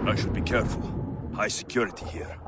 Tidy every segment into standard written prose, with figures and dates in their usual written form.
I should be careful. High security here.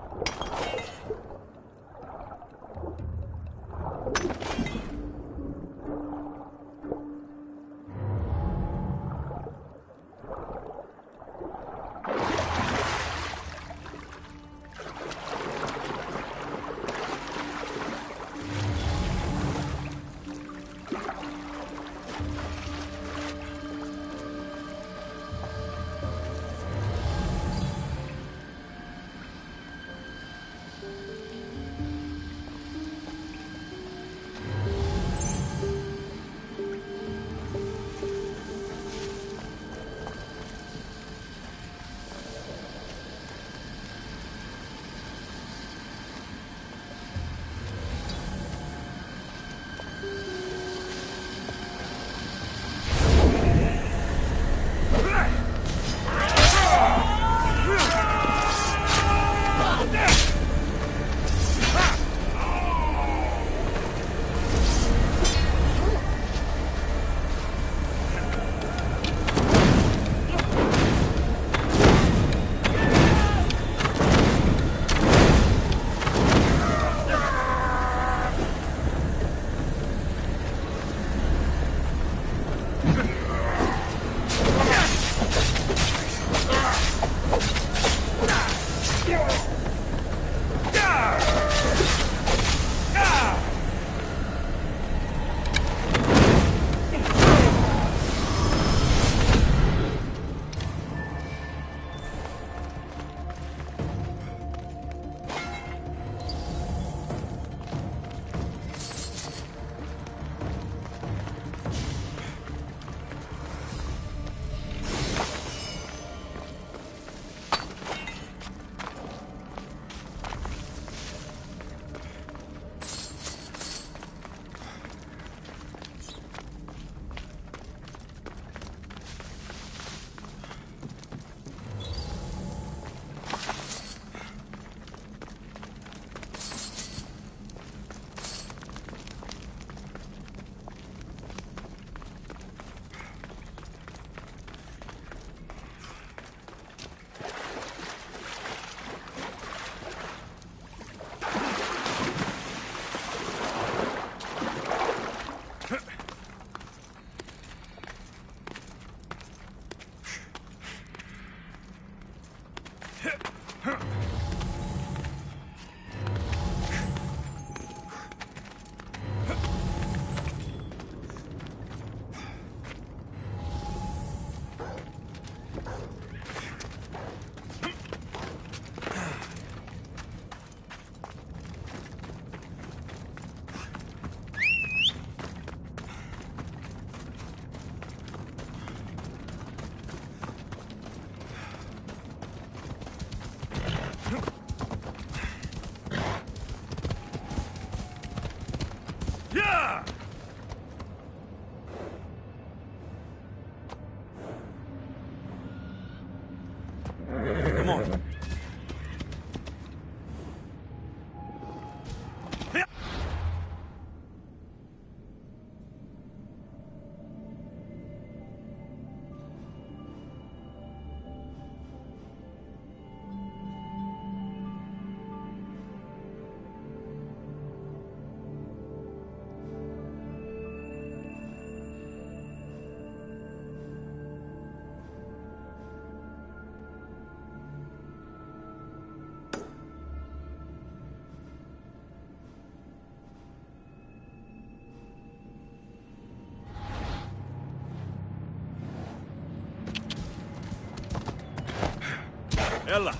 Ella!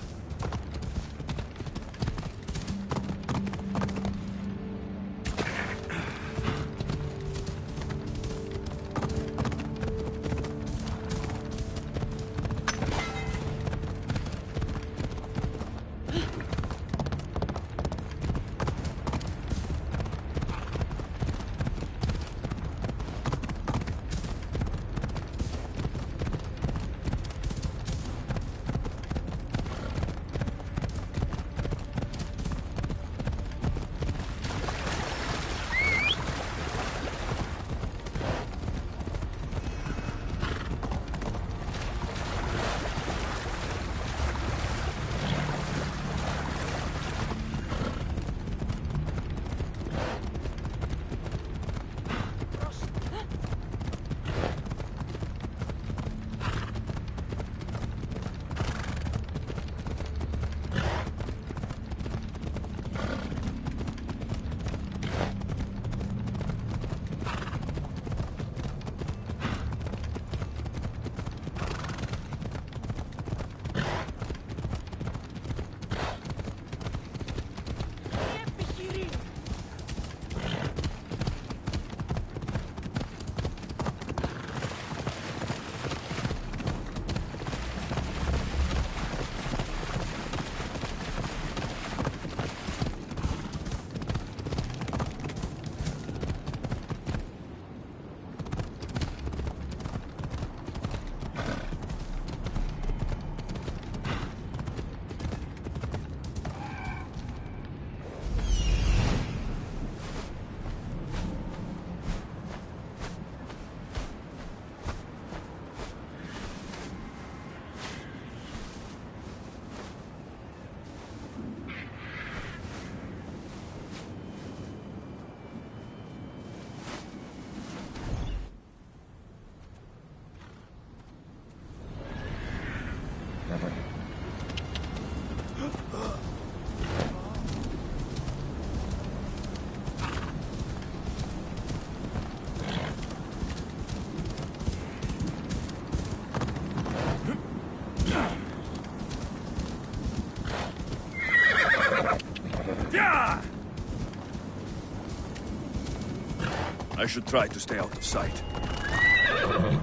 I should try to stay out of sight.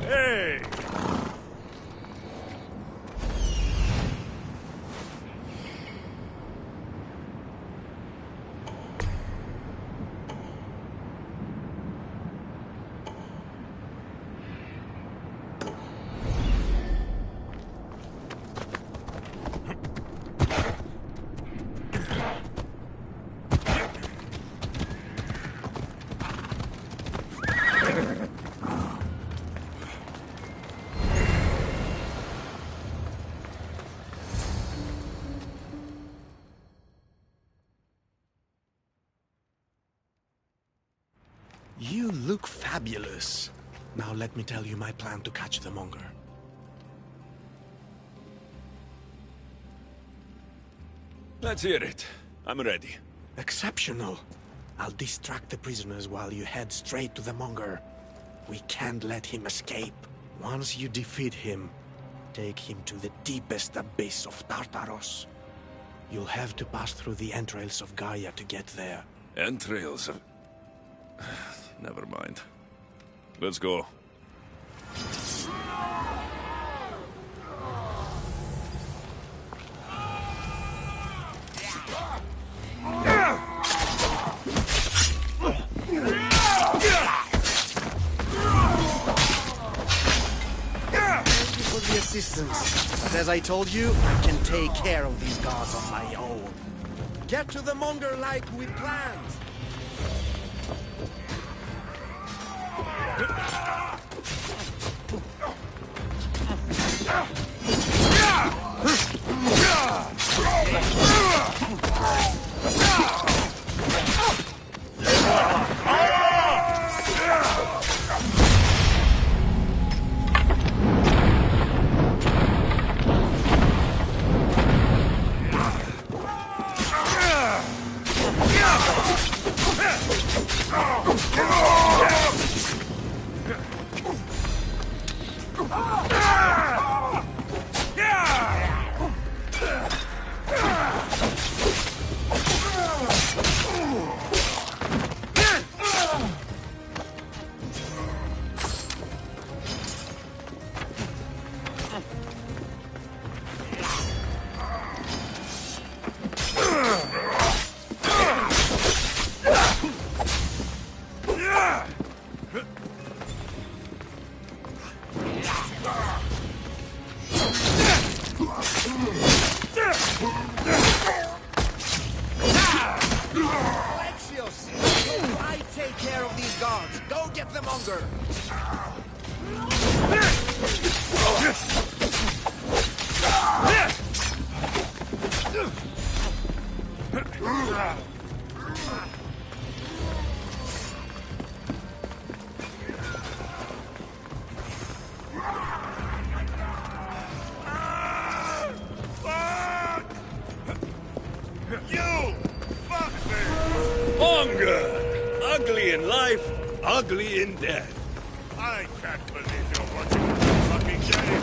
Hey! You look fabulous. Now let me tell you my plan to catch the monger. Let's hear it. I'm ready. Exceptional. I'll distract the prisoners while you head straight to the monger. We can't let him escape. Once you defeat him, take him to the deepest abyss of Tartaros. You'll have to pass through the entrails of Gaia to get there. Entrails of... Never mind. Let's go. Thank you for the assistance. But as I told you, I can take care of these guards on my own. Get to the monger like we planned. Ugly in life, ugly in death. I can't believe you're watching this fucking game.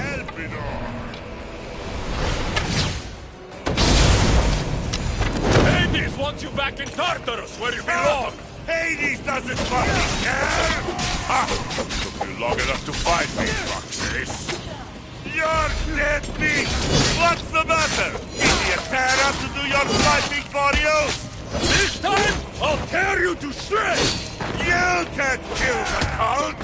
Elpidor! Hades wants you back in Tartarus, where you belong! Hades doesn't fucking care! Ha! Took you long enough to find me, fuckface. You're dead meat! What's the matter? Idiot Terra to do your fighting for you? This time, I'll tear you to shreds! You can't kill the cult!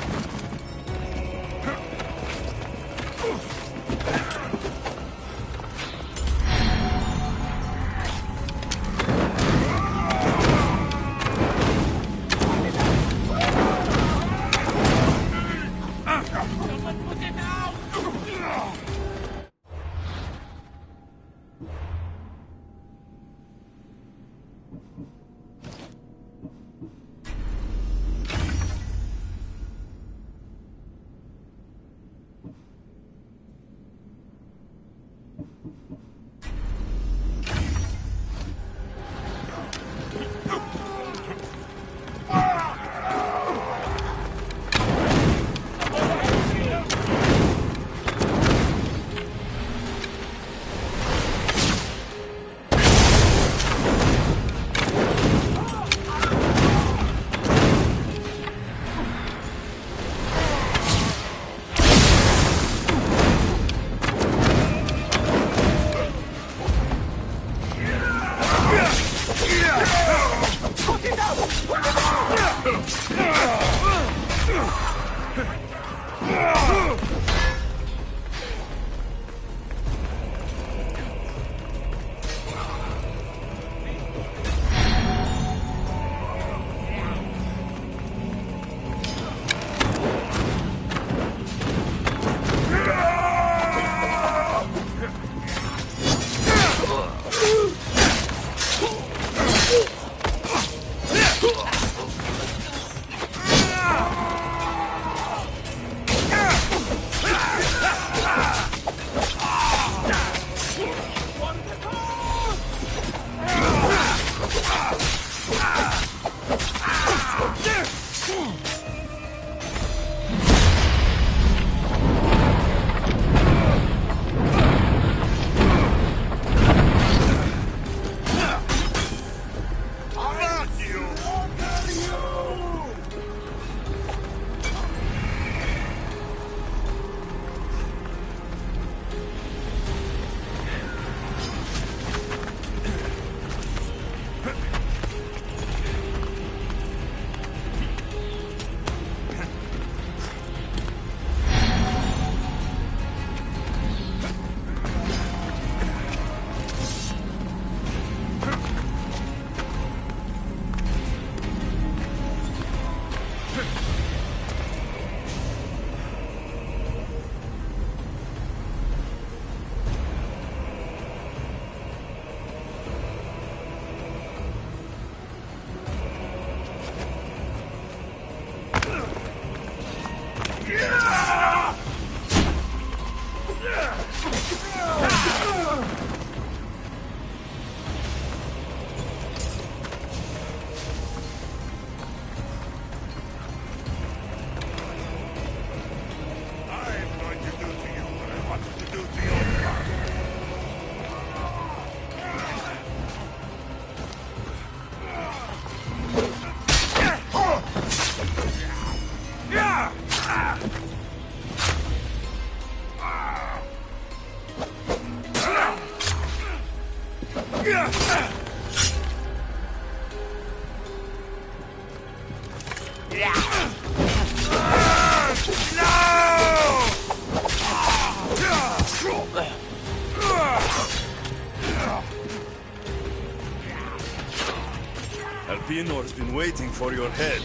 Alpinor's been waiting for your head.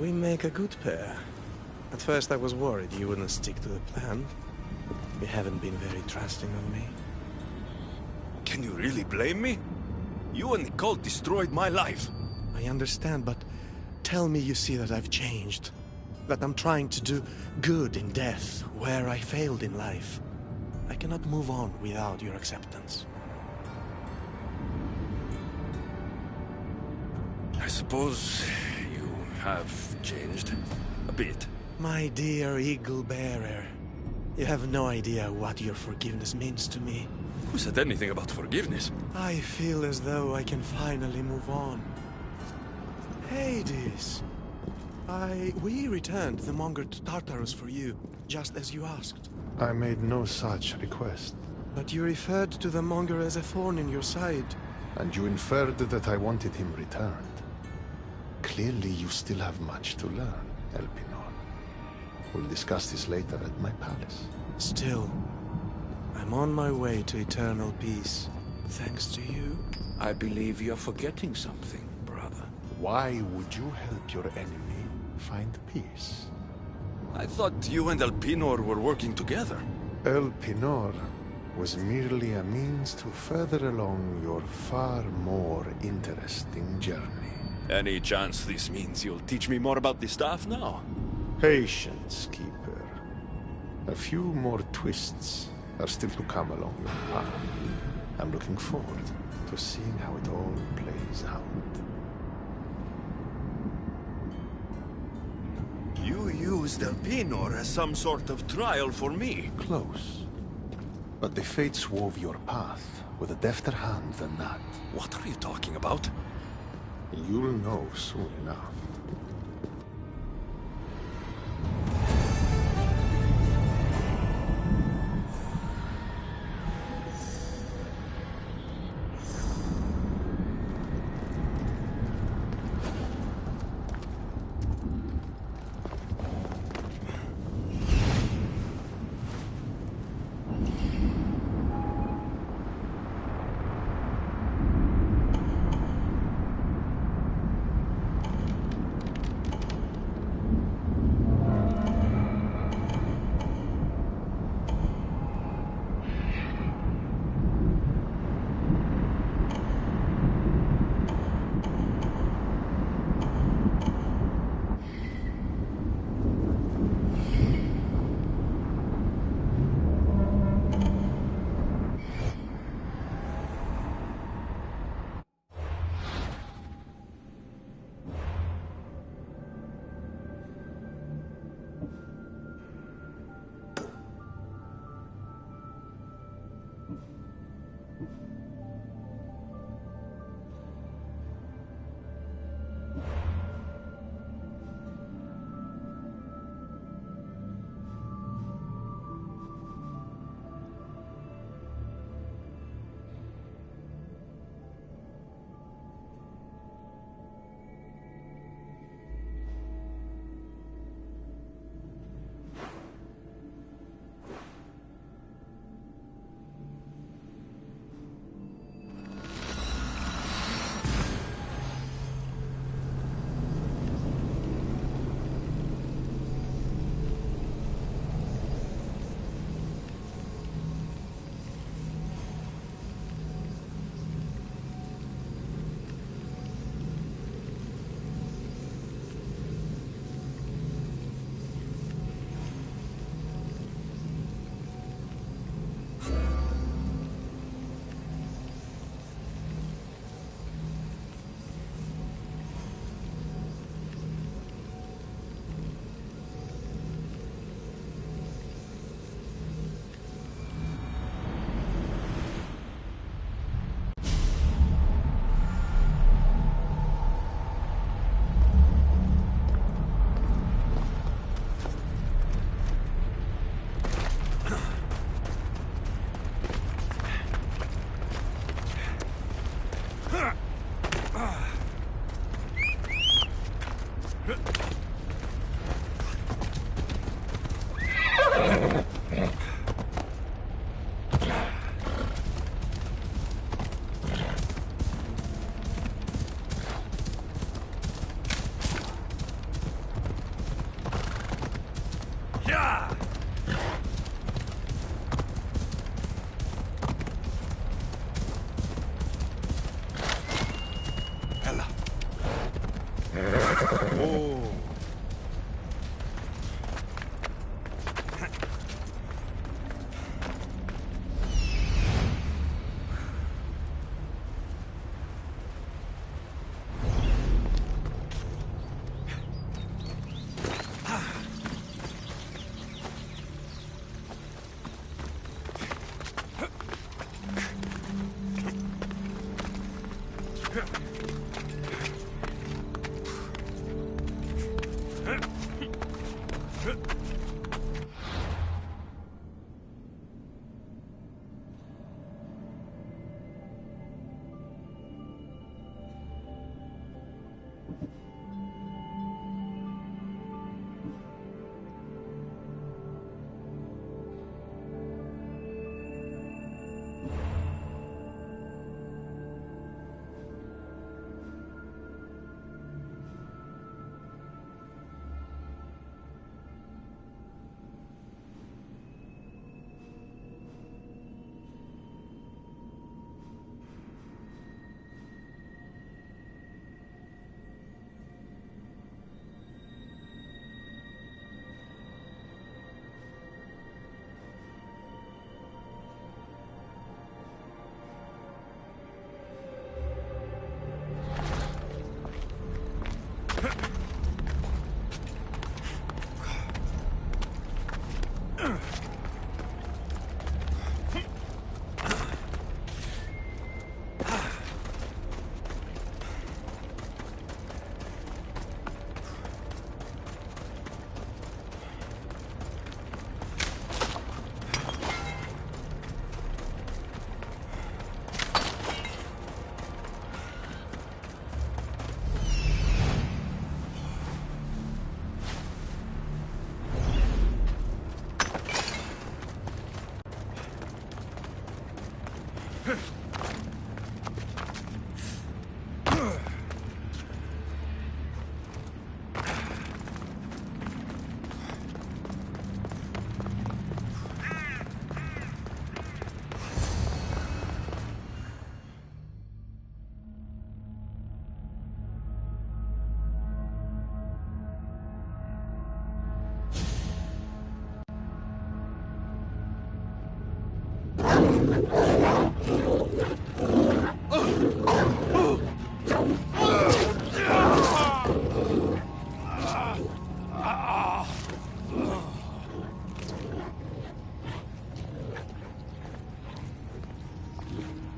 We make a good pair. At first I was worried you wouldn't stick to the plan. You haven't been very trusting of me. Can you really blame me? You and the cult destroyed my life. I understand, but tell me you see that I've changed. That I'm trying to do good in death, where I failed in life. I cannot move on without your acceptance. I suppose you have changed a bit. My dear Eagle Bearer, you have no idea what your forgiveness means to me. Who said anything about forgiveness? I feel as though I can finally move on. Hades! We returned the monger to Tartarus for you, just as you asked. I made no such request. But you referred to the monger as a thorn in your side. And you inferred that I wanted him returned. Clearly you still have much to learn, Elpinor. We'll discuss this later at my palace. Still, I'm on my way to eternal peace, thanks to you. I believe you're forgetting something, brother. Why would you help your enemy find peace? I thought you and Elpinor were working together. Elpinor was merely a means to further along your far more interesting journey. Any chance this means you'll teach me more about the staff now? Patience, Keeper. A few more twists are still to come along your path. I'm looking forward to seeing how it all plays out. You used Elpinor as some sort of trial for me. Close. But the fates wove your path with a defter hand than that. What are you talking about? You'll know soon enough. Oh.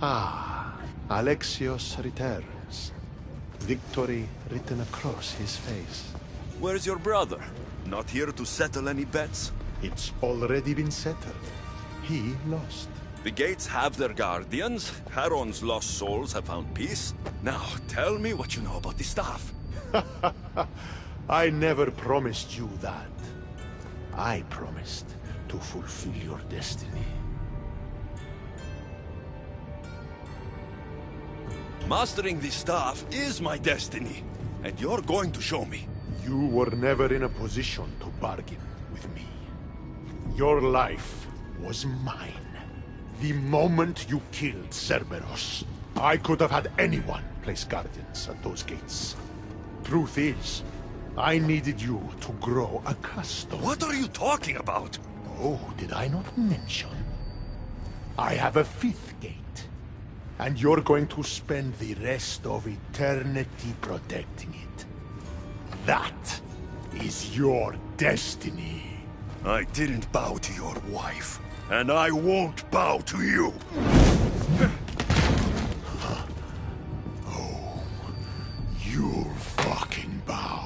Ah, Alexios returns. Victory written across his face. Where's your brother? Not here to settle any bets? It's already been settled. He lost. The gates have their guardians. Charon's lost souls have found peace. Now, tell me what you know about the staff. I never promised you that. I promised to fulfill your destiny. Mastering the staff is my destiny, and you're going to show me. You were never in a position to bargain with me. Your life was mine. The moment you killed Cerberus, I could have had anyone place guardians at those gates. Truth is, I needed you to grow accustomed. What are you talking about? Oh, did I not mention? I have a fifth gate. And you're going to spend the rest of eternity protecting it. That is your destiny. I didn't bow to your wife, and I won't bow to you. Oh, you'll fucking bow.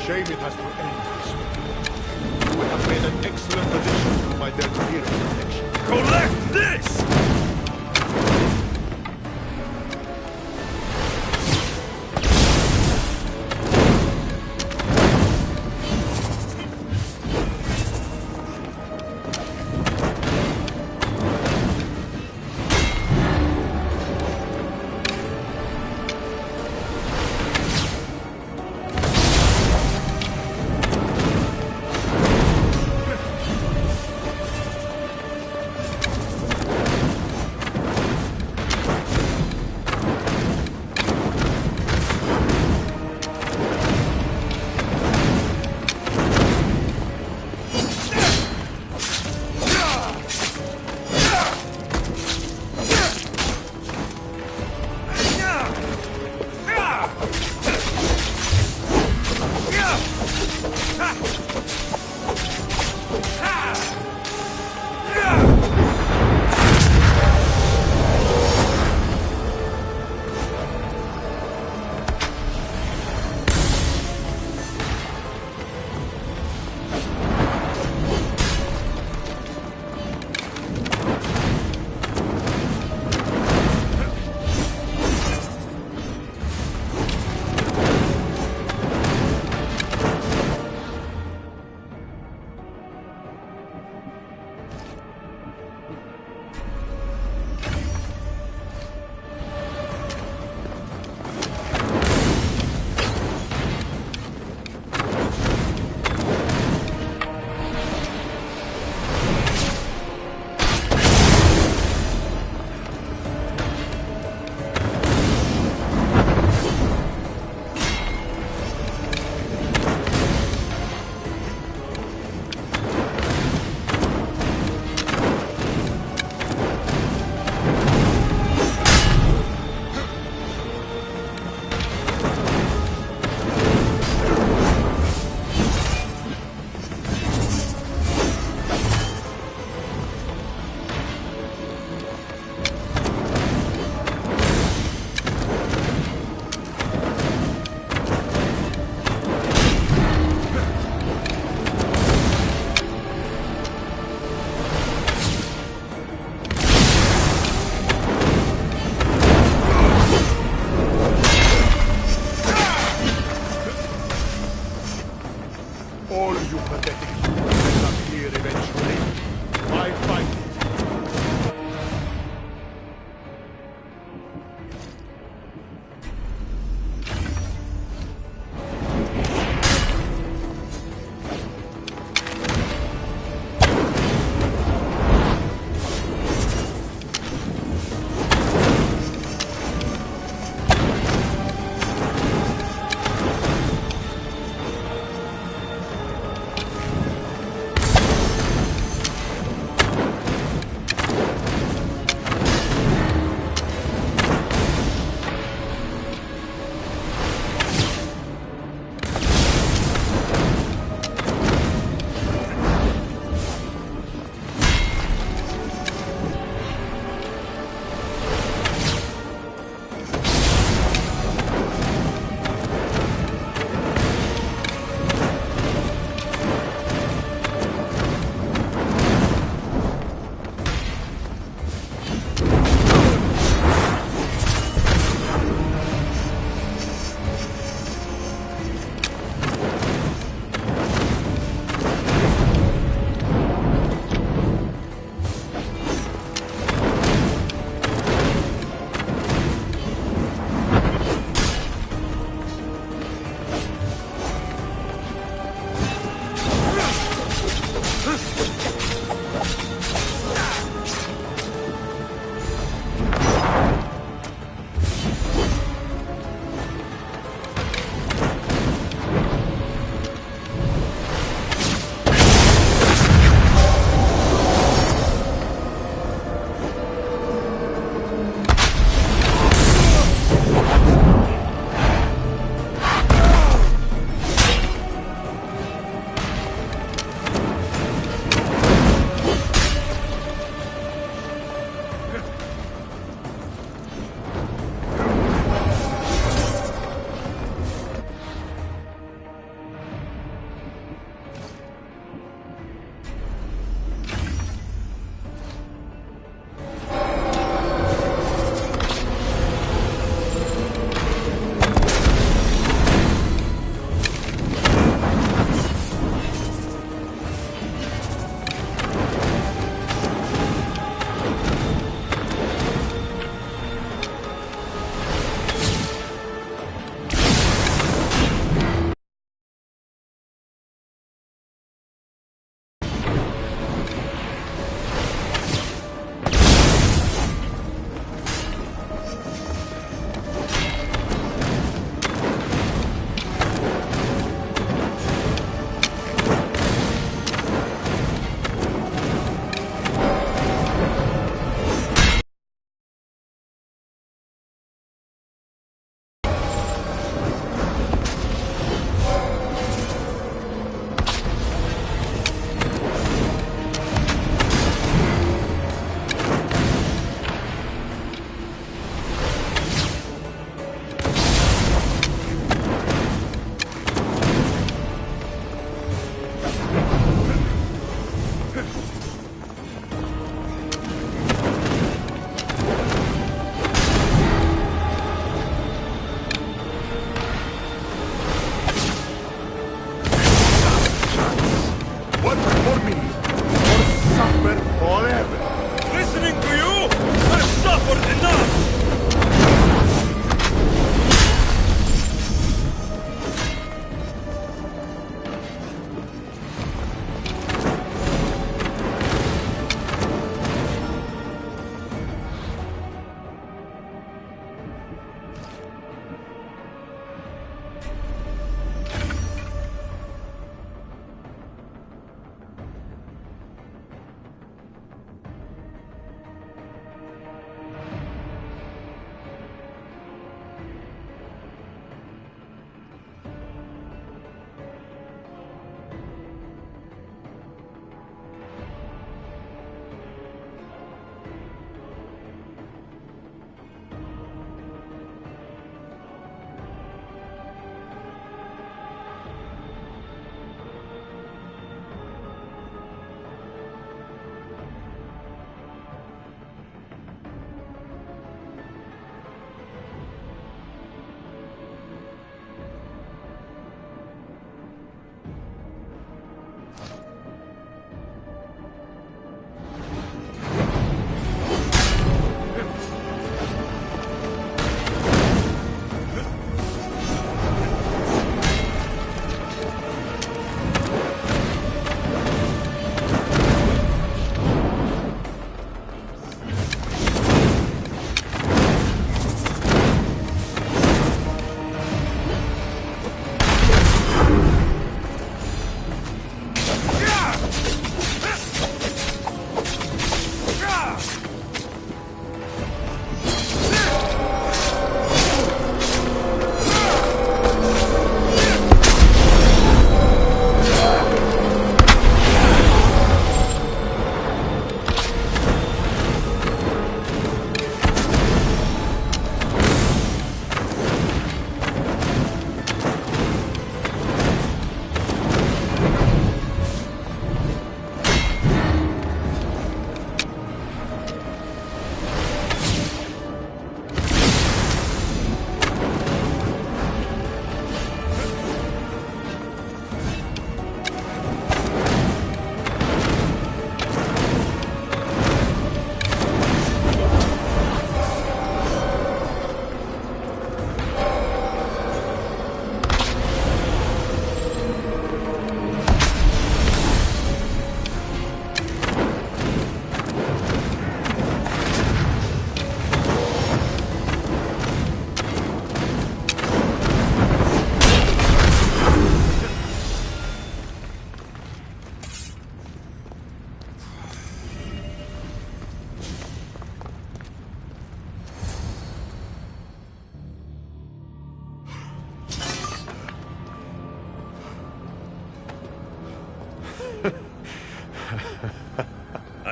Shame it has to end this way. You have made an excellent addition to my dead hero collection. Collect this!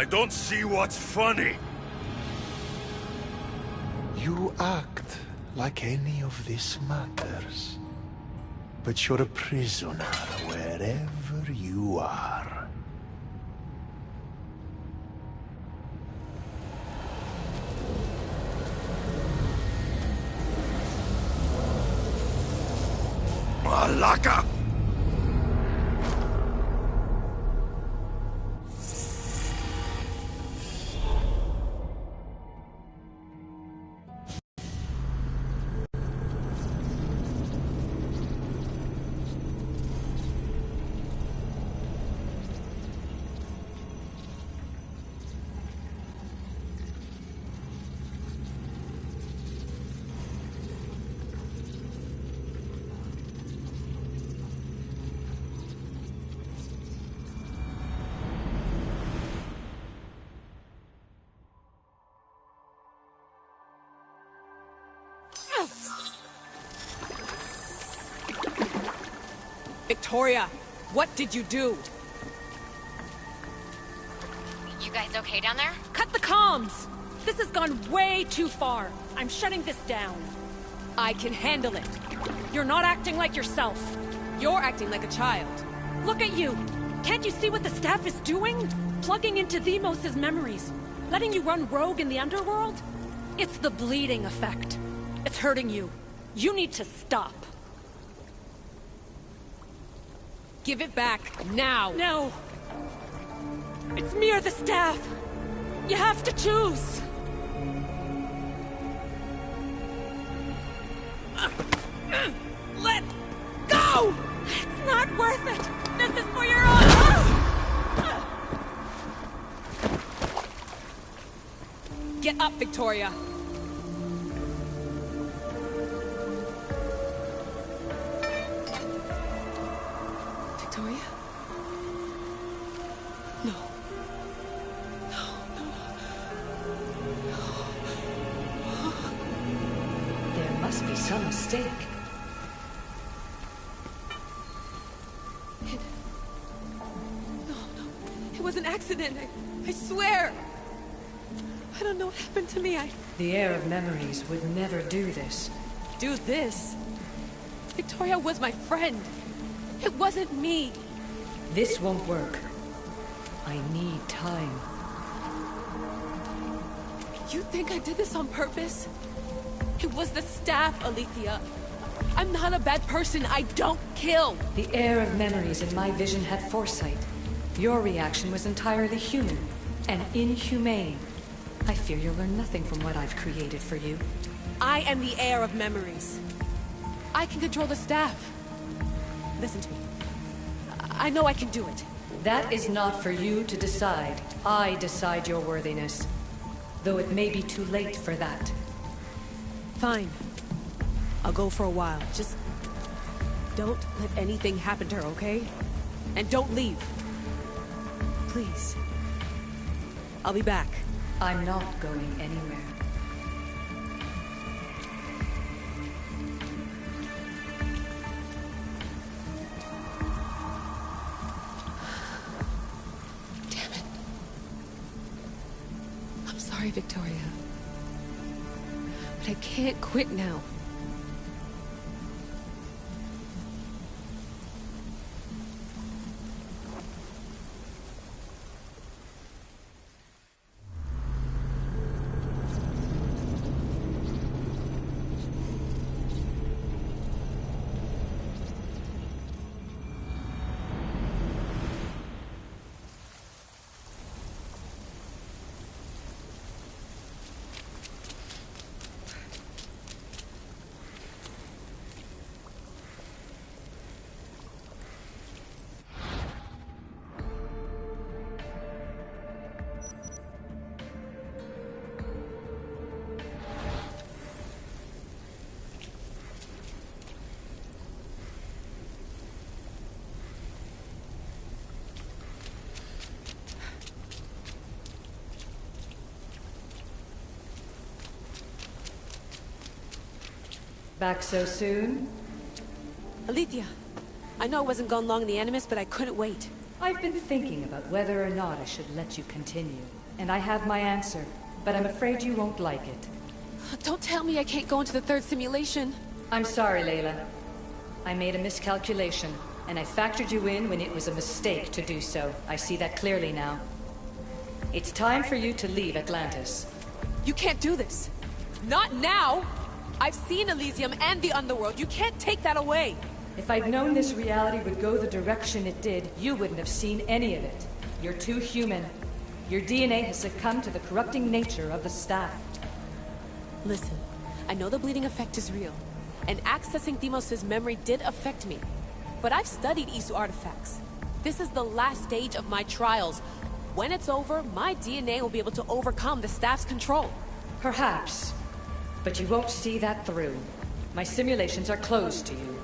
I don't see what's funny. You act like any of this matters. But you're a prisoner wherever you are. Malaka! Victoria, what did you do? You guys okay down there? Cut the comms! This has gone way too far. I'm shutting this down. I can handle it. You're not acting like yourself. You're acting like a child. Look at you! Can't you see what the staff is doing? Plugging into Themos' memories. Letting you run rogue in the underworld? It's the bleeding effect. It's hurting you. You need to stop. Give it back, now! No! It's me or the staff! You have to choose! Let go! It's not worth it! This is for your own... Get up, Victoria! Victoria? No. No, no, no. There must be some mistake. No, it was an accident. I swear. I don't know what happened to me. The heir of memories would never do this. Do this? Victoria was my friend. It wasn't me. This won't work. I need time. You think I did this on purpose? It was the staff, Alethea. I'm not a bad person. I don't kill. The heir of memories in my vision had foresight. Your reaction was entirely human and inhumane. I fear you'll learn nothing from what I've created for you. I am the heir of memories. I can control the staff. Listen to me. I know I can do it. That is not for you to decide. I decide your worthiness. Though it may be too late for that. Fine. I'll go for a while. Just don't let anything happen to her, okay? And don't leave. Please. I'll be back. I'm not going anywhere. Damn it. I'm sorry, Victoria. But I can't quit now. Back so soon? Alethea, I know I wasn't gone long in the Animus, but I couldn't wait. I've been thinking about whether or not I should let you continue, and I have my answer, but I'm afraid you won't like it. Don't tell me I can't go into the third simulation. I'm sorry, Layla. I made a miscalculation, and I factored you in when it was a mistake to do so. I see that clearly now. It's time for you to leave Atlantis. You can't do this. Not now! I've seen Elysium and the Underworld. You can't take that away! If I'd known this reality would go the direction it did, you wouldn't have seen any of it. You're too human. Your DNA has succumbed to the corrupting nature of the staff. Listen, I know the bleeding effect is real, and accessing Deimos' memory did affect me. But I've studied Isu artifacts. This is the last stage of my trials. When it's over, my DNA will be able to overcome the staff's control. Perhaps. But you won't see that through. My simulations are closed to you.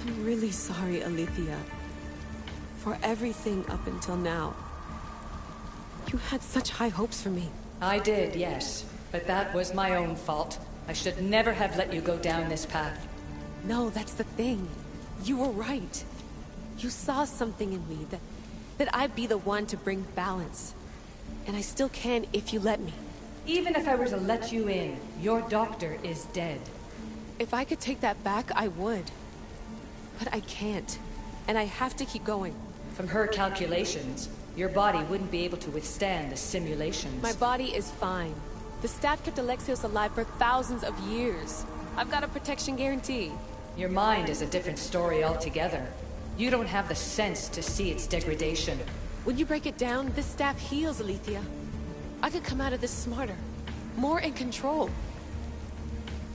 I'm really sorry, Alethea. For everything up until now. You had such high hopes for me. I did, yes. But that was my own fault. I should never have let you go down this path. No, that's the thing. You were right. You saw something in me that I'd be the one to bring balance. And I still can if you let me. Even if I were to let you in, your doctor is dead. If I could take that back, I would. But I can't. And I have to keep going. From her calculations, your body wouldn't be able to withstand the simulations. My body is fine. The staff kept Alexios alive for thousands of years. I've got a protection guarantee. Your mind is a different story altogether. You don't have the sense to see its degradation. When you break it down, this staff heals, Alethea. I could come out of this smarter, more in control.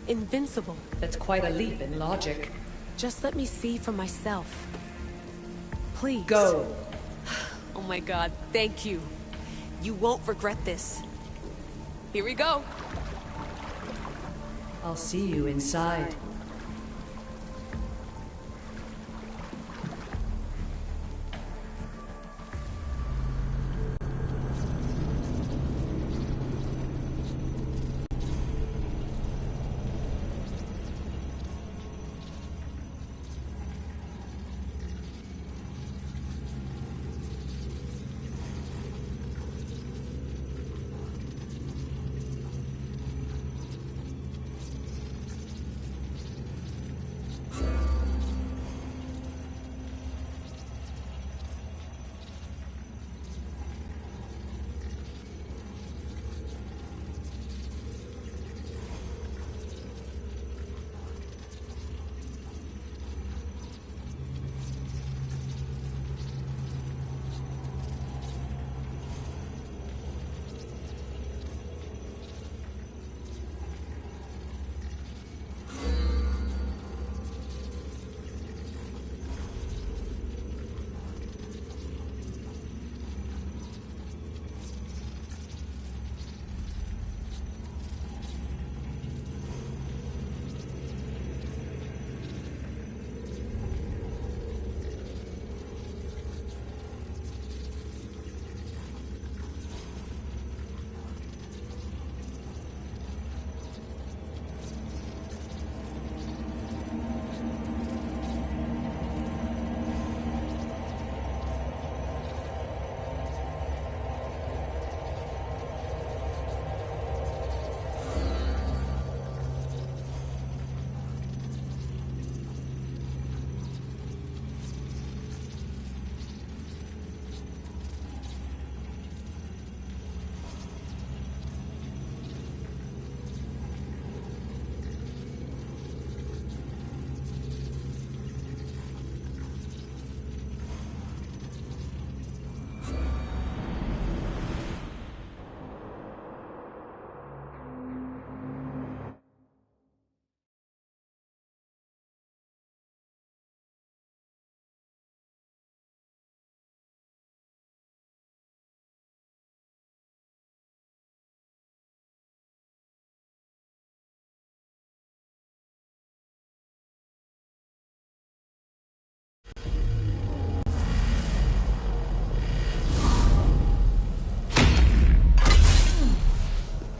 Invincible. That's quite a leap in logic. Just let me see for myself. Please. Go. Oh my god, thank you. You won't regret this. Here we go. I'll see you inside.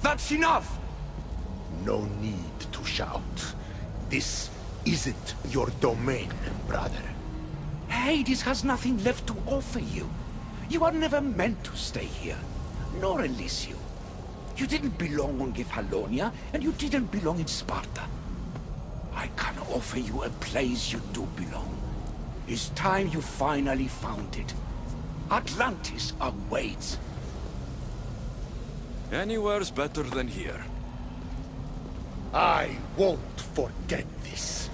That's enough! No need to shout. This isn't your domain, brother. Hades has nothing left to offer you. You are never meant to stay here, nor Elysium. You didn't belong on Kefalonia, and you didn't belong in Sparta. I can offer you a place you do belong. It's time you finally found it. Atlantis awaits. Anywhere's better than here. I won't forget this.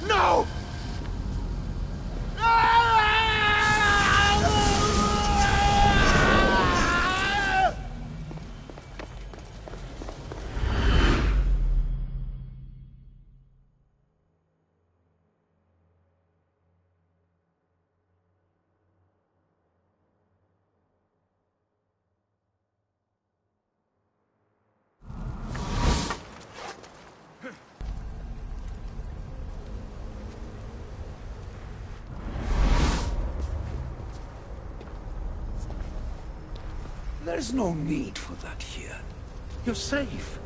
No! There's no need for that here. You're safe.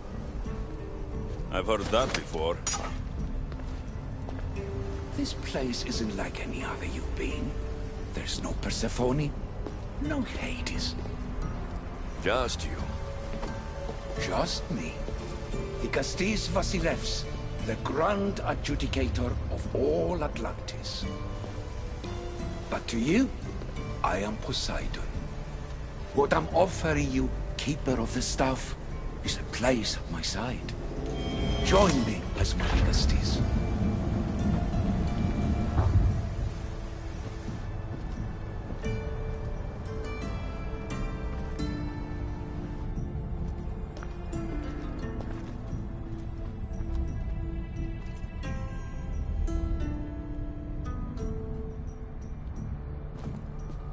I've heard that before. This place isn't like any other you've been. There's no Persephone, no Hades. Just you. Just me. Dikastis Vasilevs, the grand adjudicator of all Atlantis. But to you, I am Poseidon. What I'm offering you, Keeper of the Staff, is a place at my side. Join me as my Dikastis.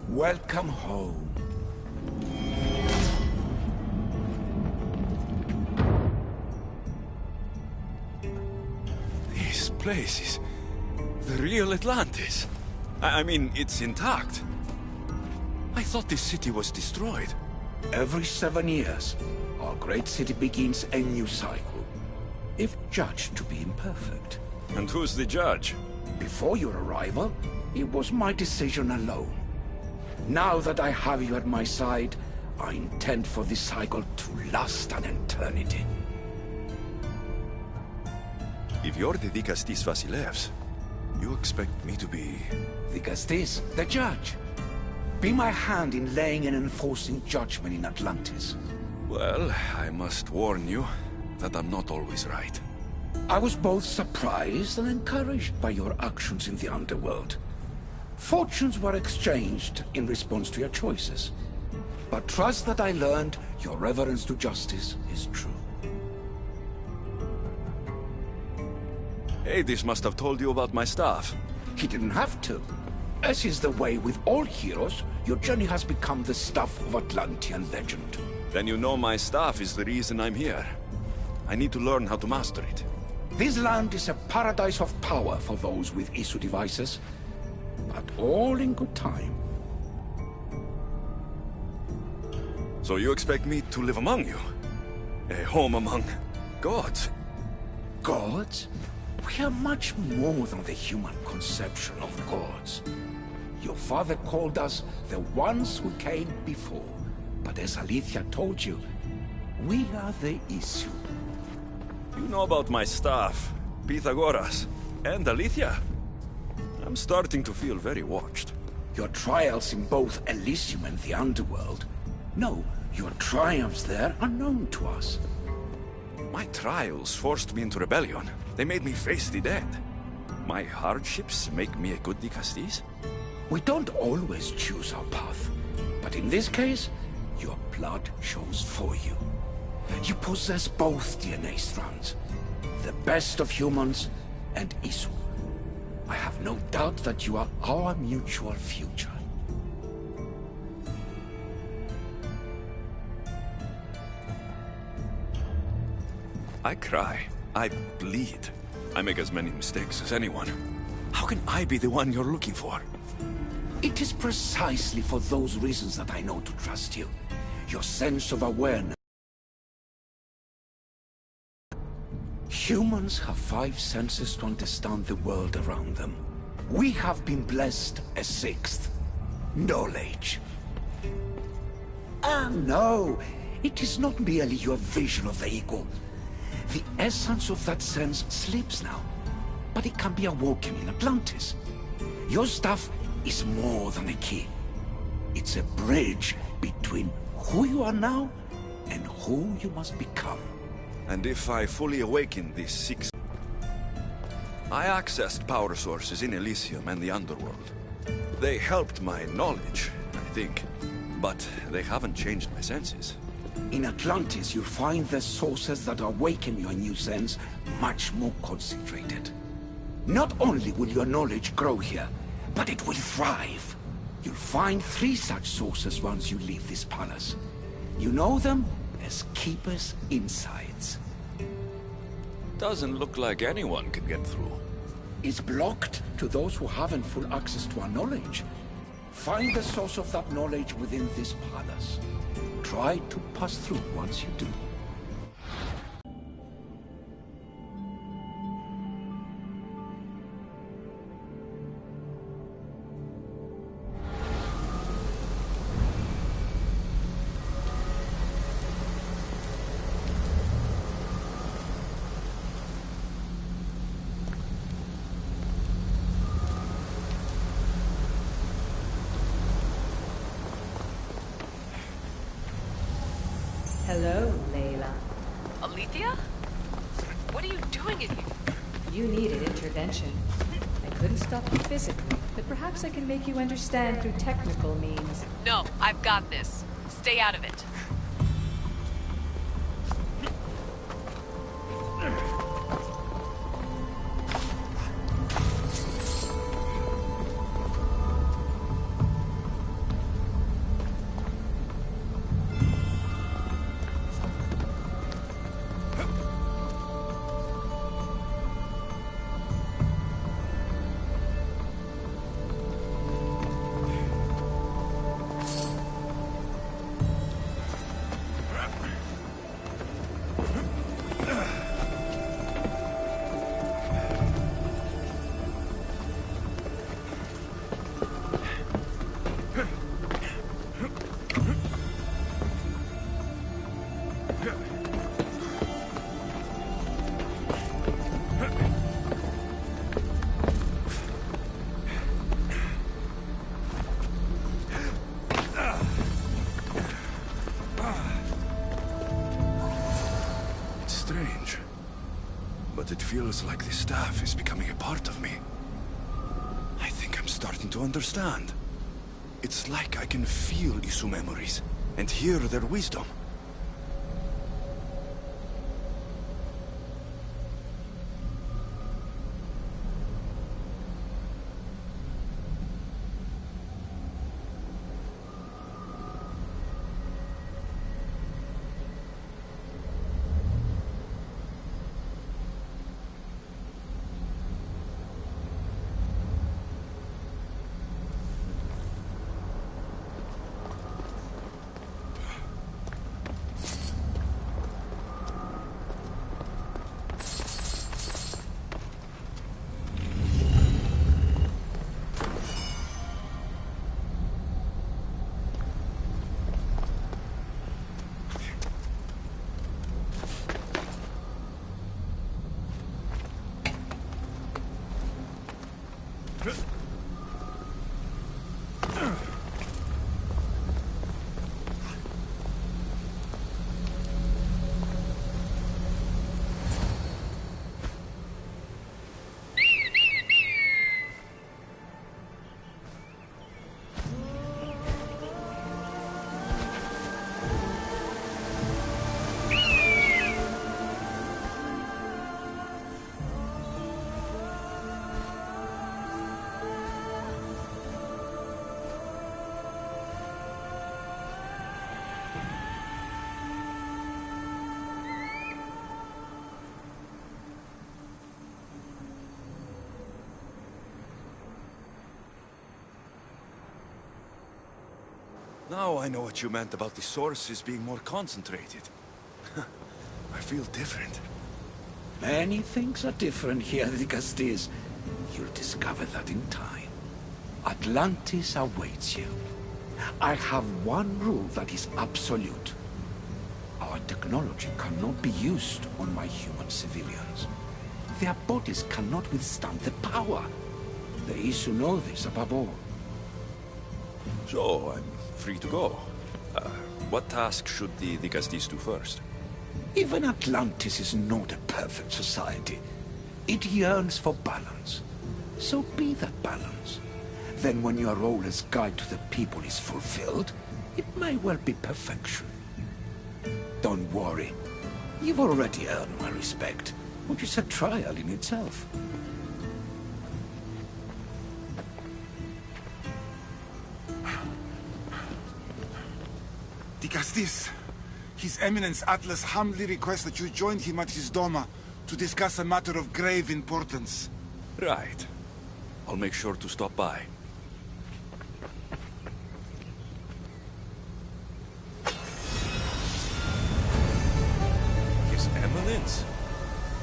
Welcome home. This place is the real Atlantis. I mean, it's intact. I thought this city was destroyed. Every 7 years, our great city begins a new cycle, if judged to be imperfect. And who's the judge? Before your arrival, it was my decision alone. Now that I have you at my side, I intend for this cycle to last an eternity. If you're the Dikastis Vasilevs, you expect me to be... Dikastis, the judge. Be my hand in laying and enforcing judgment in Atlantis. Well, I must warn you that I'm not always right. I was both surprised and encouraged by your actions in the underworld. Fortunes were exchanged in response to your choices. But trust that I learned your reverence to justice is true. Hades must have told you about my staff. He didn't have to. As is the way with all heroes, your journey has become the stuff of Atlantean legend. Then you know my staff is the reason I'm here. I need to learn how to master it. This land is a paradise of power for those with Isu devices, but all in good time. So you expect me to live among you? A home among gods? Gods? We are much more than the human conception of gods. Your father called us the ones who came before. But as Alethea told you, we are the Isu. You know about my staff, Pythagoras, and Alethea. I'm starting to feel very watched. Your trials in both Elysium and the Underworld. No, your triumphs there are known to us. My trials forced me into rebellion. They made me face the dead. My hardships make me a good Dikastis? We don't always choose our path, but in this case, your blood shows for you. You possess both DNA strands, the best of humans and Isu. I have no doubt that you are our mutual future. I cry. I bleed. I make as many mistakes as anyone. How can I be the one you're looking for? It is precisely for those reasons that I know to trust you. Your sense of awareness. Humans have 5 senses to understand the world around them. We have been blessed a 6th. Knowledge. No, it is not merely your vision of the ego. The essence of that sense sleeps now, but it can be awoken in Atlantis. Your stuff is more than a key. It's a bridge between who you are now and who you must become. And if I fully awaken these 6... I accessed power sources in Elysium and the Underworld. They helped my knowledge, I think. But they haven't changed my senses. In Atlantis, you'll find the sources that awaken your new sense much more concentrated. Not only will your knowledge grow here, but it will thrive. You'll find 3 such sources once you leave this palace. You know them as Keeper's Insides. Doesn't look like anyone can get through. It's blocked to those who haven't full access to our knowledge. Find the source of that knowledge within this palace. Try to pass through once you do. Hello, Layla. Alethea? What are you doing in here? You needed intervention. I couldn't stop you physically, but perhaps I can make you understand through technical means. No, I've got this. Stay out of it. Strange. But it feels like the staff is becoming a part of me. I think I'm starting to understand. It's like I can feel Isu memories and hear their wisdom. Now I know what you meant about the sources being more concentrated. I feel different. Many things are different here, the Castis. You'll discover that in time. Atlantis awaits you. I have one rule that is absolute. Our technology cannot be used on my human civilians. Their bodies cannot withstand the power. The Isu know this above all. So, I'm free to go. What task should the Castis do first? Even Atlantis is not a perfect society. It yearns for balance. So be that balance. Then when your role as guide to the people is fulfilled, it may well be perfection. Don't worry. You've already earned my respect, which is a trial in itself. The Castis. His Eminence Atlas humbly requests that you join him at his Doma to discuss a matter of grave importance. Right. I'll make sure to stop by. His Eminence?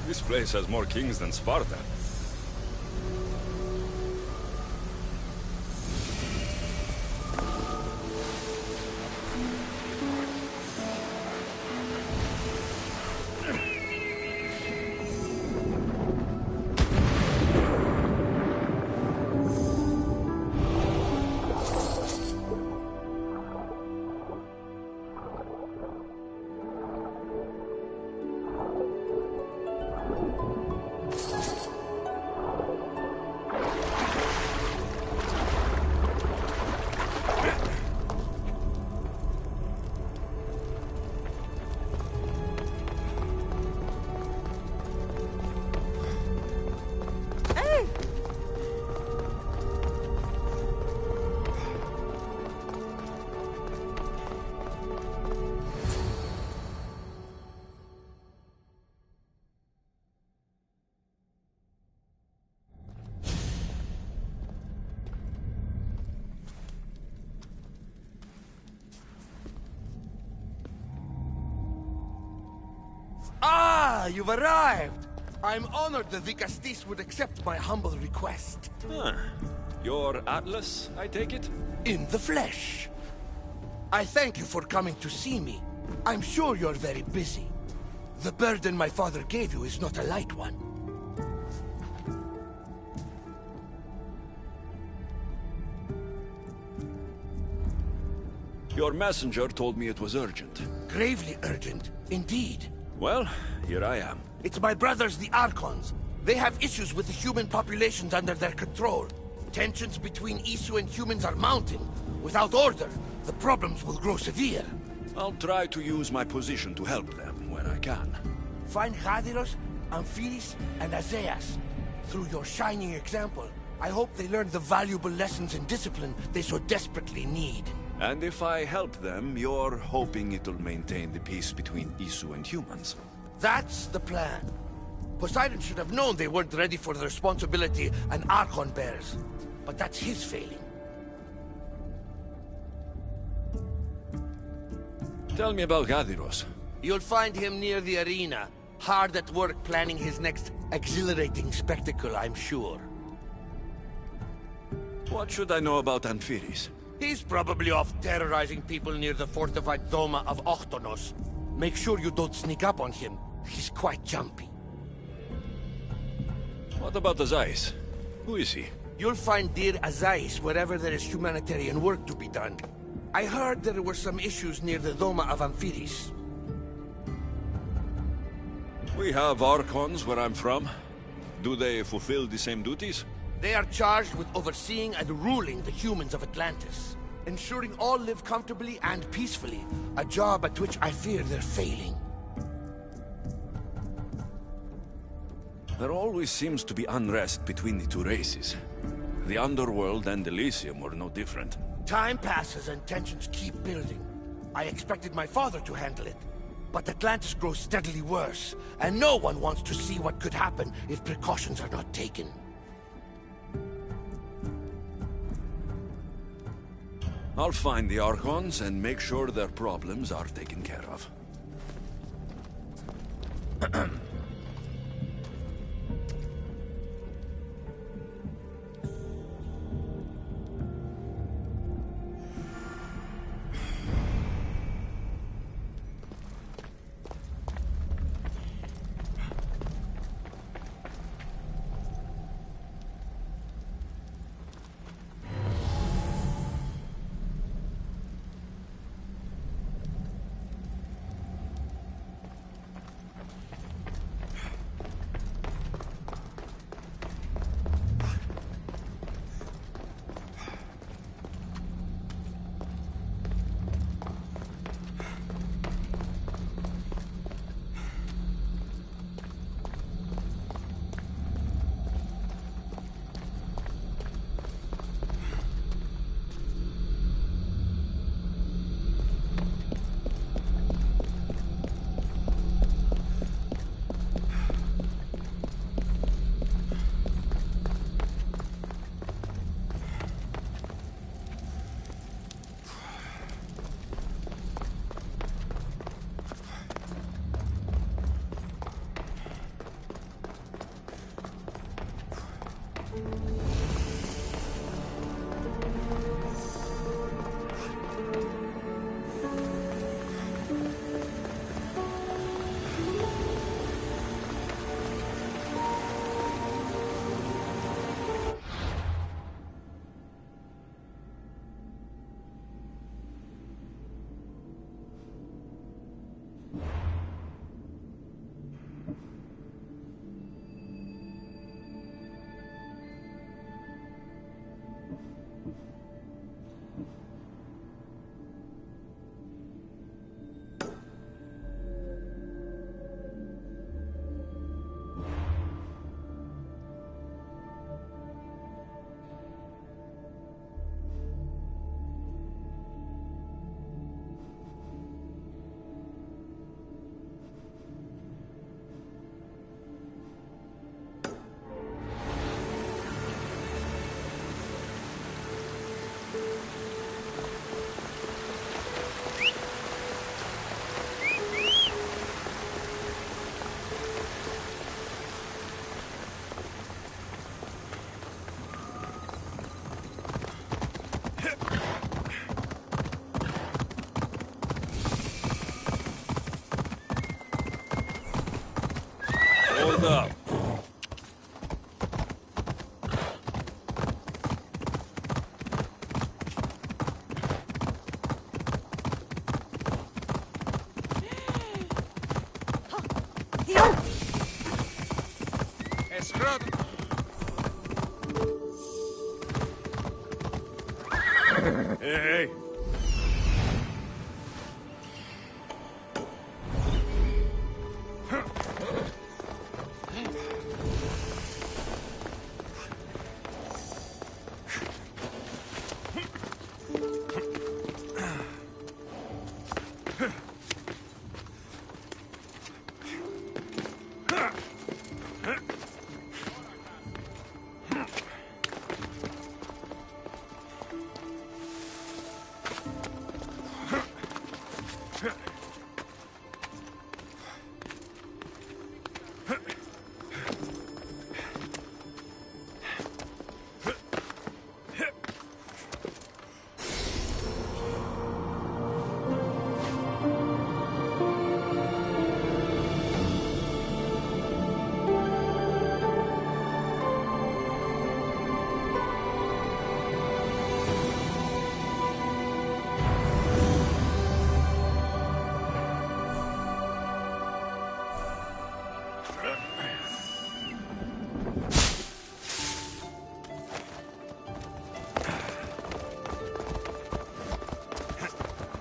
This place has more kings than Sparta. Ah, you've arrived! I'm honored that the Castis would accept my humble request. Huh. Your Atlas, I take it? In the flesh. I thank you for coming to see me. I'm sure you're very busy. The burden my father gave you is not a light one. Your messenger told me it was urgent. Gravely urgent, indeed. Well, here I am. It's my brothers, the Archons. They have issues with the human populations under their control. Tensions between Isu and humans are mounting. Without order, the problems will grow severe. I'll try to use my position to help them where I can. Find Hadiros, Amphiris, and Azeas. Through your shining example, I hope they learn the valuable lessons in discipline they so desperately need. And if I help them, you're hoping it'll maintain the peace between Isu and humans. That's the plan. Poseidon should have known they weren't ready for the responsibility an Archon bears. But that's his failing. Tell me about Gadiros. You'll find him near the arena, hard at work planning his next exhilarating spectacle, I'm sure. What should I know about Amphiris? He's probably off terrorizing people near the fortified Doma of Ochtonos. Make sure you don't sneak up on him. He's quite jumpy. What about Azais? Who is he? You'll find dear Azais wherever there is humanitarian work to be done. I heard there were some issues near the Doma of Amphiris. We have Archons where I'm from. Do they fulfill the same duties? They are charged with overseeing and ruling the humans of Atlantis. Ensuring all live comfortably and peacefully. A job at which I fear they're failing. There always seems to be unrest between the two races. The Underworld and Elysium were no different. Time passes and tensions keep building. I expected my father to handle it. But Atlantis grows steadily worse, and no one wants to see what could happen if precautions are not taken. I'll find the Archons and make sure their problems are taken care of. Hold up. Hey, hey.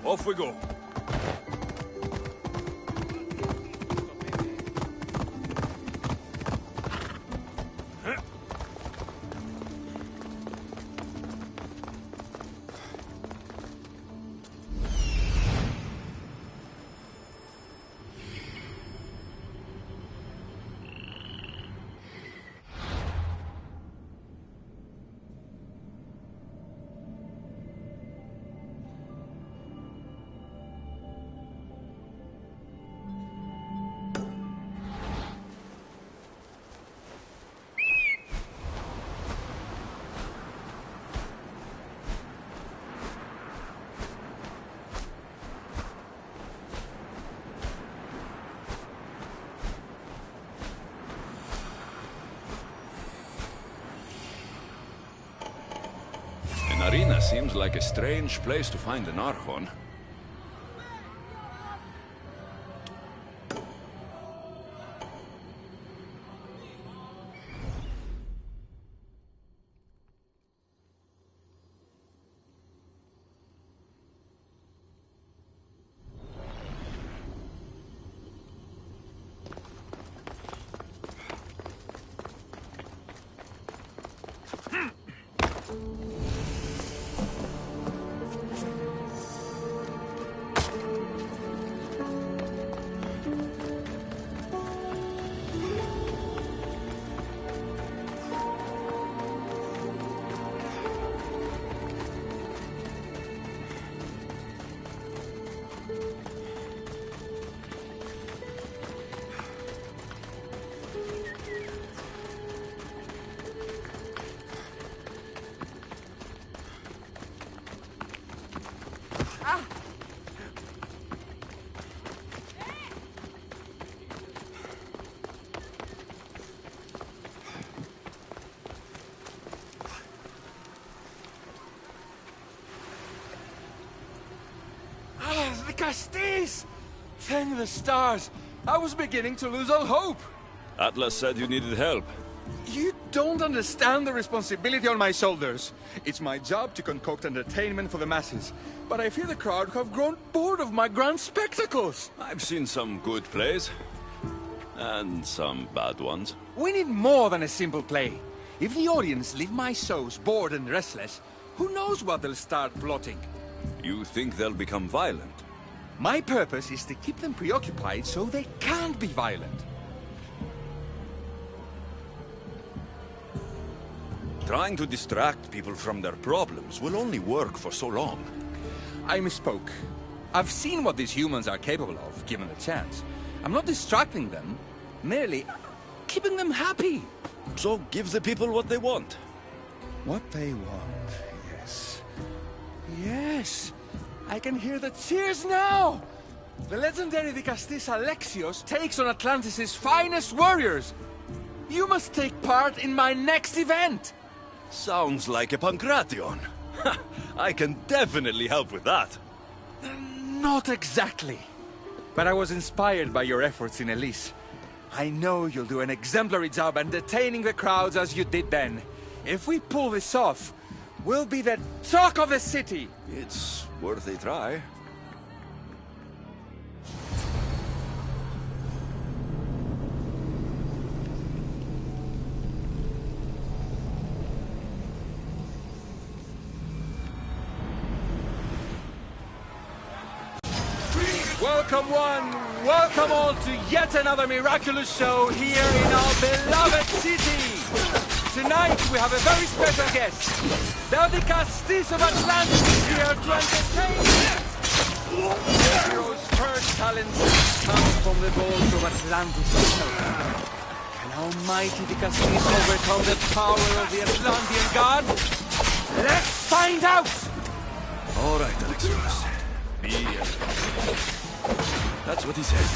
Off we go. seems like a strange place to find an Archon. The Castis! Thank the stars! I was beginning to lose all hope! Atlas said you needed help. You don't understand the responsibility on my shoulders. It's my job to concoct entertainment for the masses. But I fear the crowd have grown bored of my grand spectacles. I've seen some good plays. And some bad ones. We need more than a simple play. If the audience leave my shows bored and restless, who knows what they'll start plotting? You think they'll become violent? My purpose is to keep them preoccupied so they can't be violent. Trying to distract people from their problems will only work for so long. I misspoke. I've seen what these humans are capable of, given the chance. I'm not distracting them, merely keeping them happy. So give the people what they want. What they want, yes. Yes! I can hear the cheers now! The legendary Dicastis Alexios takes on Atlantis' finest warriors! You must take part in my next event! Sounds like a Pancration. I can definitely help with that. Not exactly. But I was inspired by your efforts in Elise. I know you'll do an exemplary job entertaining the crowds as you did then. If we pull this off, we'll be the talk of the city! It's worth a try. Welcome one, welcome all to yet another miraculous show here in our beloved city! Tonight we have a very special guest. The Dicastis of Atlantis is here to entertain you. The hero's first talents come from the balls of Atlantis itself. Can our mighty Dicastis overcome the power of the Atlantean god? Let's find out! All right, Alexios. That's what he said.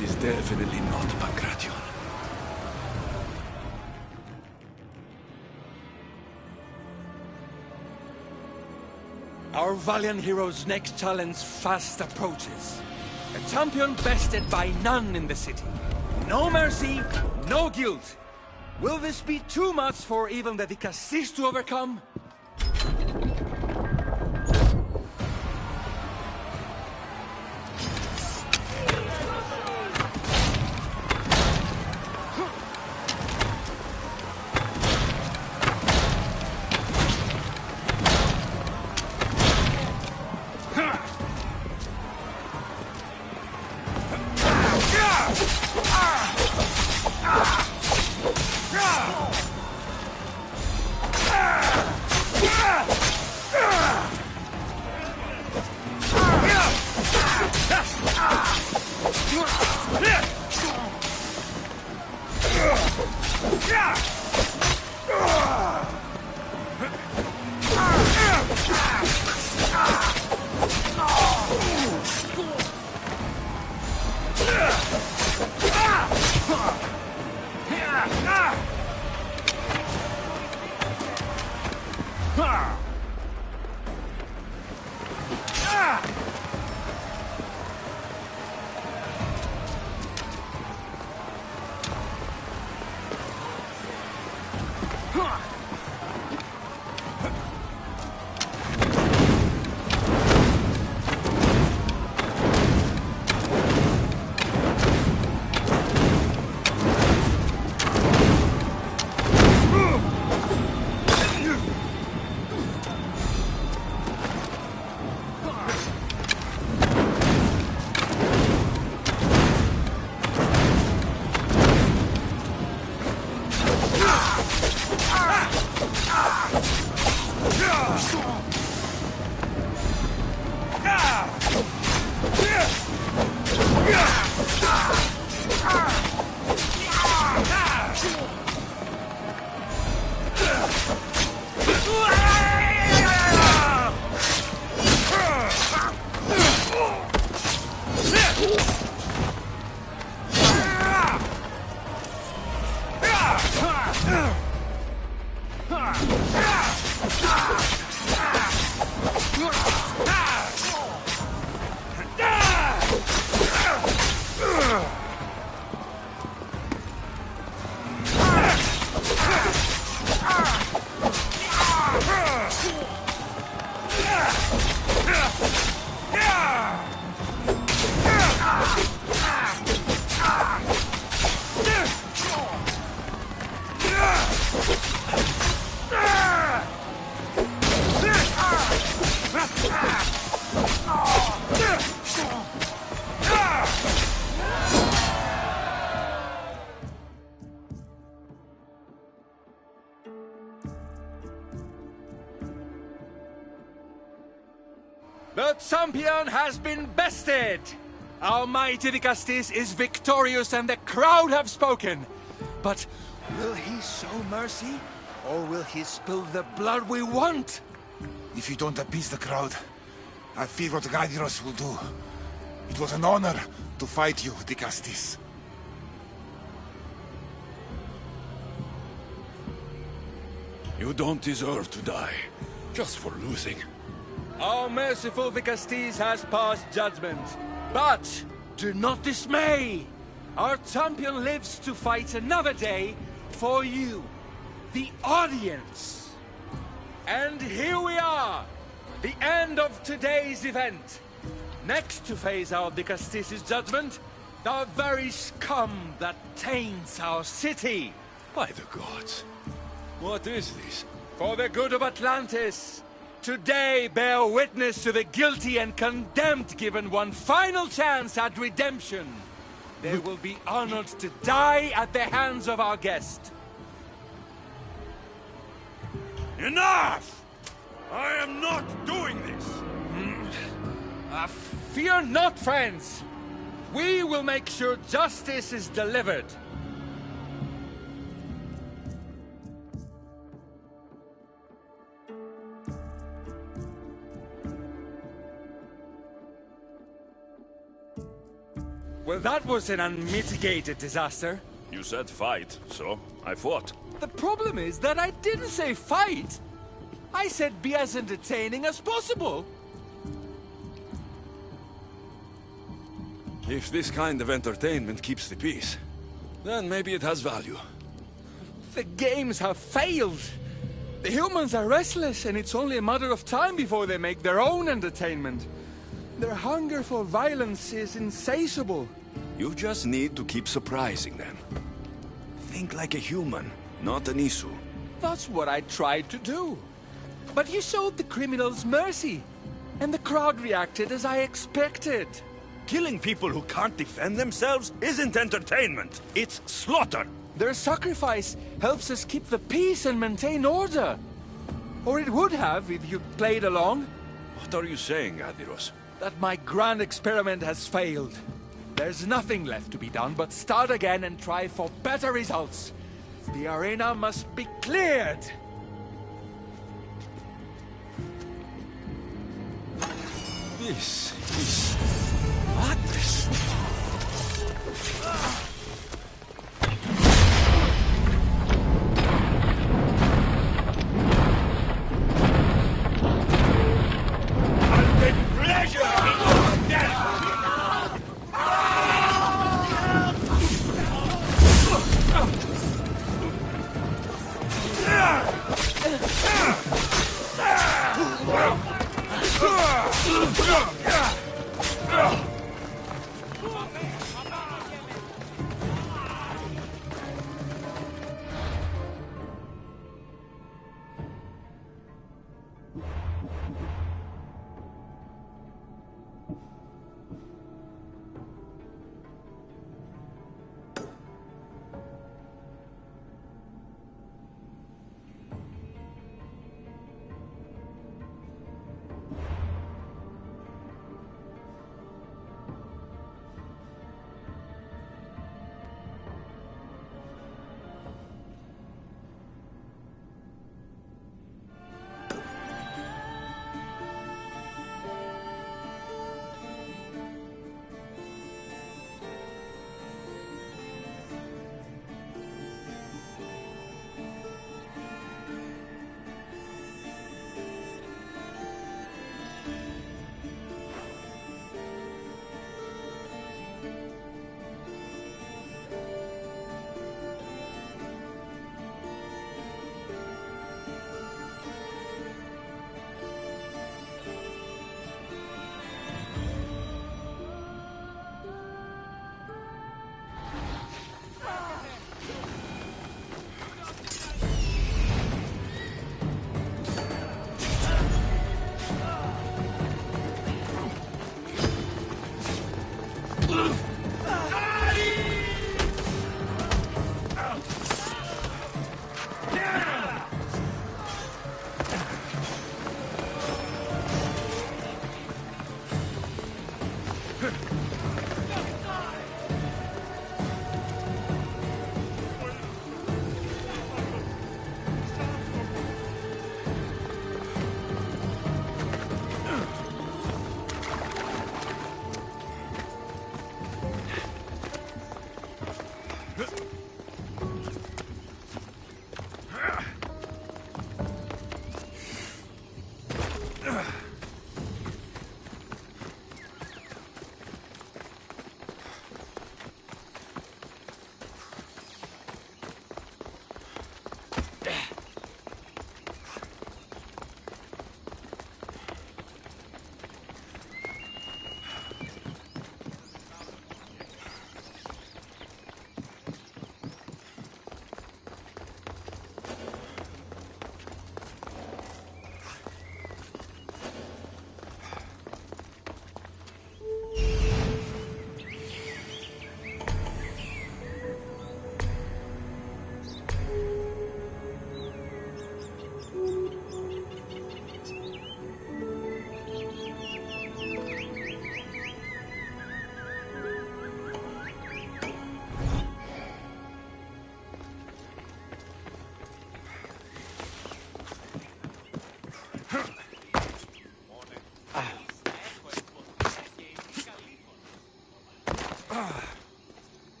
This is definitely not Bagration. Our valiant hero's next challenge fast approaches. A champion bested by none in the city. No mercy, no guilt. Will this be too much for even the Dicastis to overcome? The champion has been bested! Our mighty Dicastis is victorious and the crowd have spoken. But will he show mercy? Or will he spill the blood we want? If you don't appease the crowd, I fear what Gladiros will do. It was an honor to fight you, Dicastis. You don't deserve to die, just for losing. Our merciful Dicastis has passed judgment. But do not dismay! Our champion lives to fight another day for you, the audience. And here we are, the end of today's event. Next to face our Dicastis' judgment, the very scum that taints our city. By the gods, what is this? For the good of Atlantis, today bear witness to the guilty and condemned given one final chance at redemption. They will be honored to die at the hands of our guest. Enough! I am not doing this! Fear not, friends. We will make sure justice is delivered. Well, that was an unmitigated disaster. You said fight, so I fought. The problem is that I didn't say fight. I said be as entertaining as possible. If this kind of entertainment keeps the peace, then maybe it has value. The games have failed. The humans are restless, and it's only a matter of time before they make their own entertainment. Their hunger for violence is insatiable. You just need to keep surprising them. Think like a human, not an Isu. That's what I tried to do. But you showed the criminals mercy, and the crowd reacted as I expected. Killing people who can't defend themselves isn't entertainment. It's slaughter. Their sacrifice helps us keep the peace and maintain order. Or it would have if you played along. What are you saying, Adiros? That my grand experiment has failed. There's nothing left to be done but start again and try for better results. The arena must be cleared. This is... What? I'll take pleasure in your death!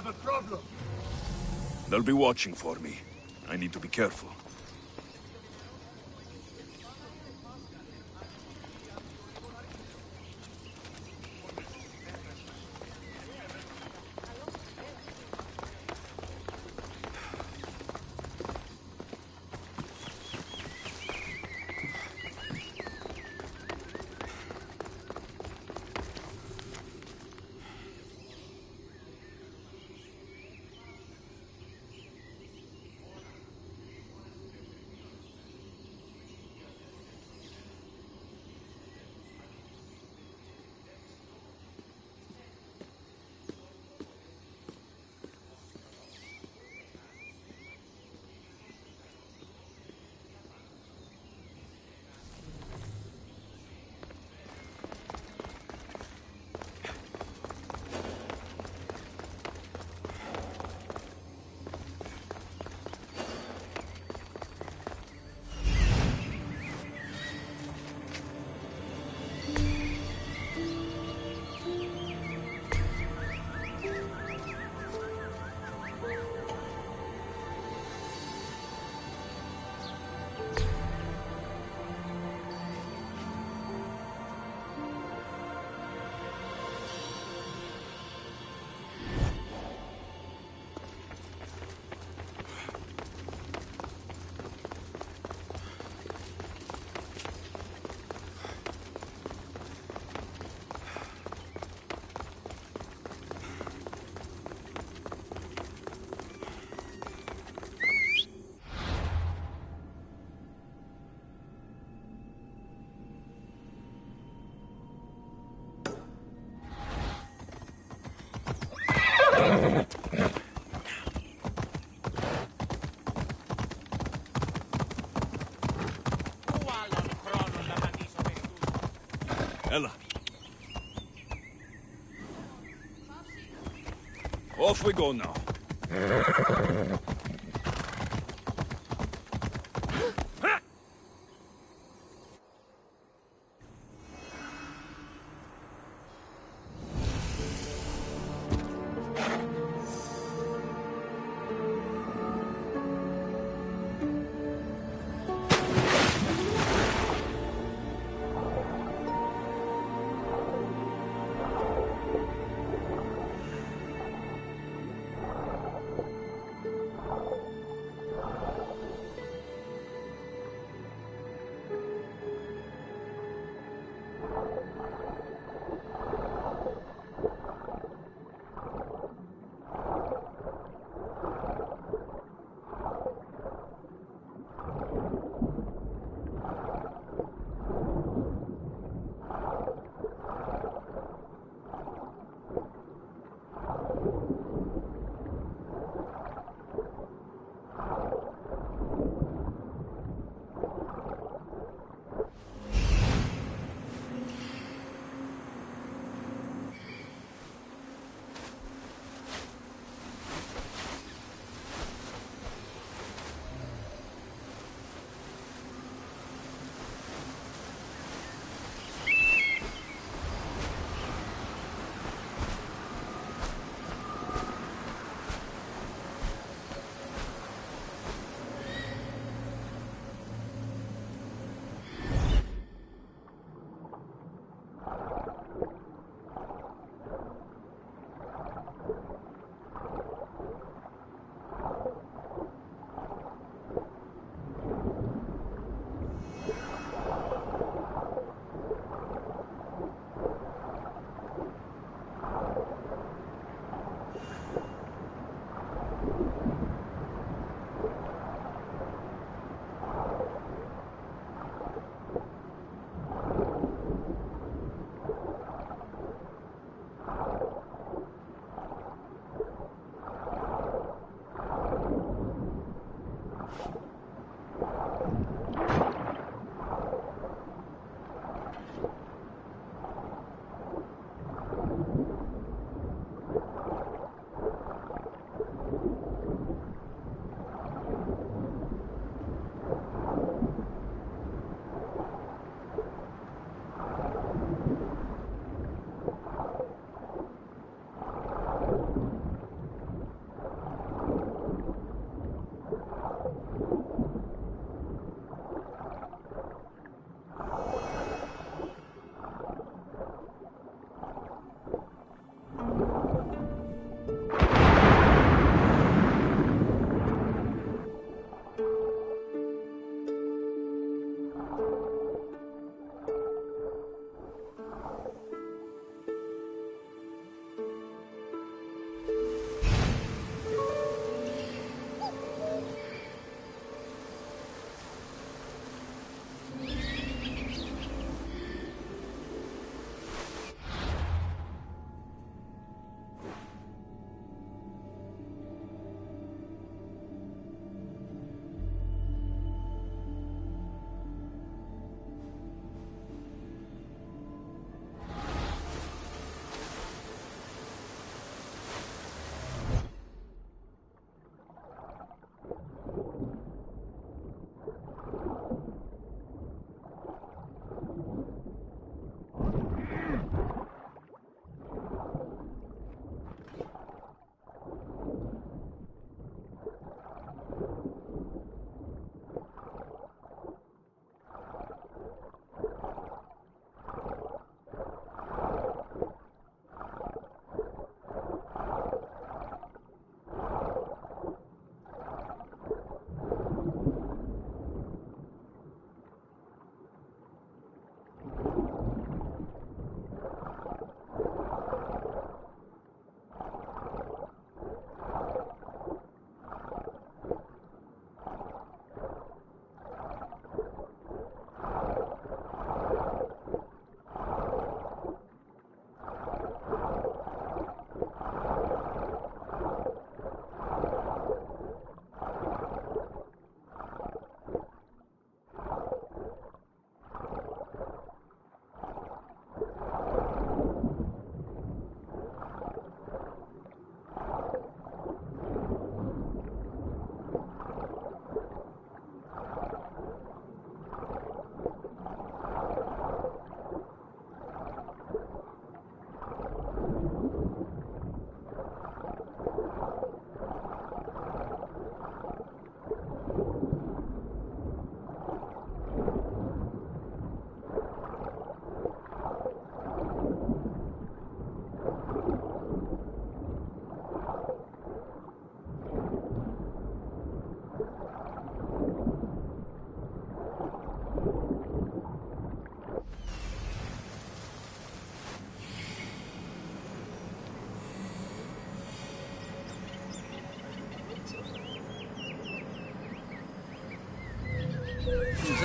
have a problem. They'll be watching for me. I need to be careful. Ella. Off we go now.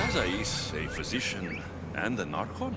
Liza is a physician and an Archon.